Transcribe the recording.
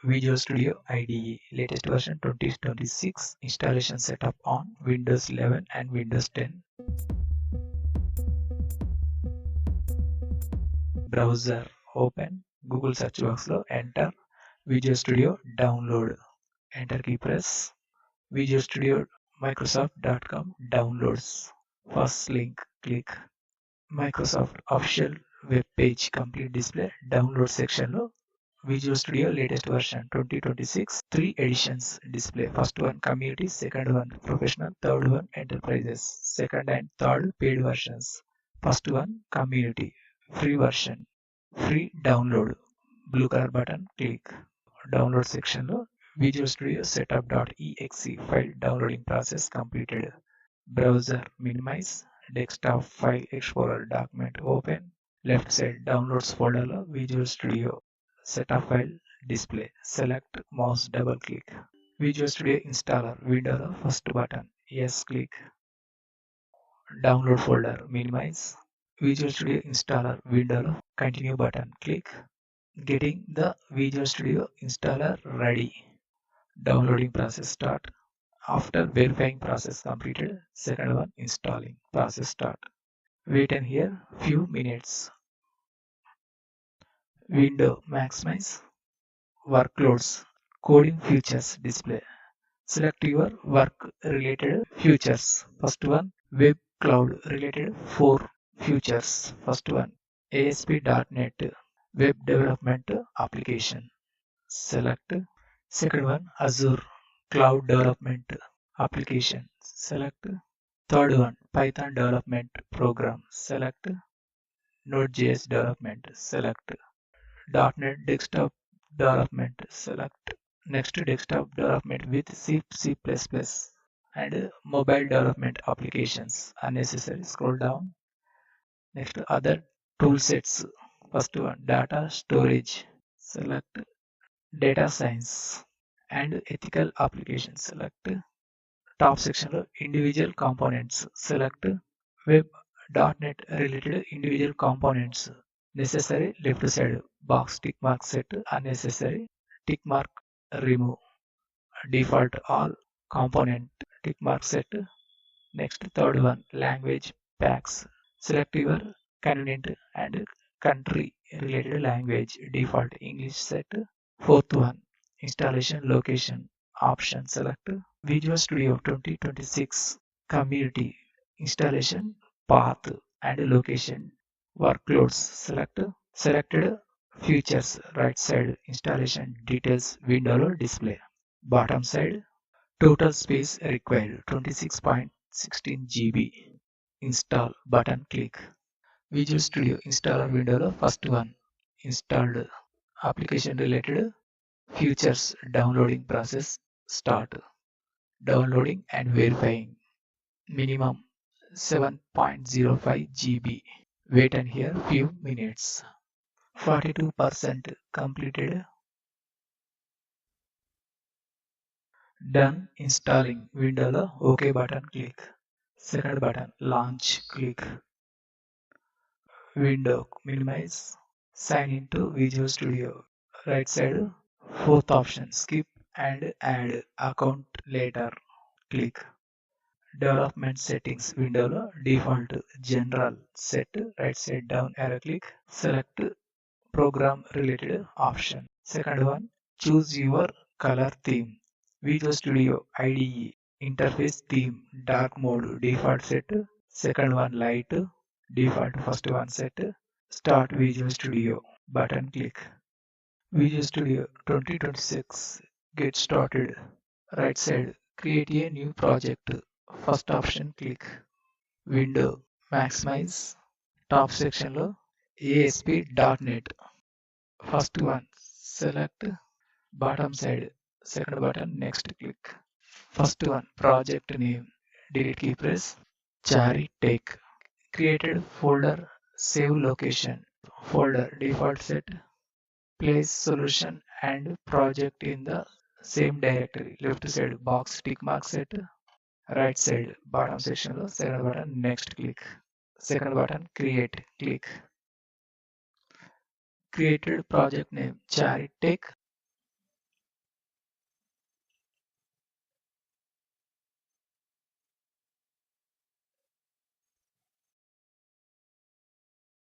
Visual Studio IDE latest version 2026 installation setup on Windows 11 and Windows 10. Browser open, Google search box lo enter Visual Studio download. Enter key press. Visual Studio Microsoft.com downloads. First link click. Microsoft official web page complete display download section lo Visual Studio latest version 2026 3 editions display. First one community, second one professional, third one enterprises. Second and third paid versions. First one community, free version, free download. Blue color button click. Download section lo Visual Studio setup.exe file downloading process completed. Browser minimize. Desktop file explorer document open. Left side downloads folder lo Visual Studio setup file display. Select mouse double click. Visual Studio installer window lo first button. Yes click. Download folder minimize. Visual Studio installer window lo continue button click. Getting the Visual Studio installer ready. Downloading process start. After verifying process completed, second one installing process start. Wait and here few minutes. Window maximize. Workloads. Coding features display. Select your work related features. First one web cloud related 4 features. First one ASP.NET web development application. Select. Second one Azure cloud development application. Select. Third one Python development program. Select. Node.js development. Select. .NET desktop development. Select. Next desktop development with C, C++ and mobile development applications. Unnecessary. Scroll down. Next other tool sets. First one data storage. Select. Data science and ethical applications. Select. Top section of individual components. Select. Web.NET related individual components. Necessary left side box tick mark set. Unnecessary tick mark remove. Default all component tick mark set. Next third one language packs. Select your convenient and country related language. Default English set. Fourth one installation location option. Select Visual Studio 2026 community installation path and location. Workloads select. Selected features right side installation details window display. Bottom side total space required 26.16 GB. Install button click. Visual Studio installer window first one installed. Application related features downloading process start. Downloading and verifying. Minimum 7.05 GB. Wait and here few minutes. 42% completed. Done installing window lo OK button click. Second button launch click. Window minimize. Sign into Visual Studio. Right side fourth option skip and add account later click. Development settings window lo default general set. Right side down arrow click. Select program related option. Second one choose your color theme. Visual Studio IDE interface theme dark mode default set. Second one light default. First one set. Start Visual Studio button click. Visual Studio 2026 get started. Right side create a new project. First option click. Window maximize. Top section lo ASP.NET. First one select. Bottom side second button next click. First one project name. Delete key press. Chari take. Created folder save location. Folder default set. Place solution and project in the same directory. Left side box tick mark set. Right side bottom section lo second button next click. Second button create click. Created project name Chari take.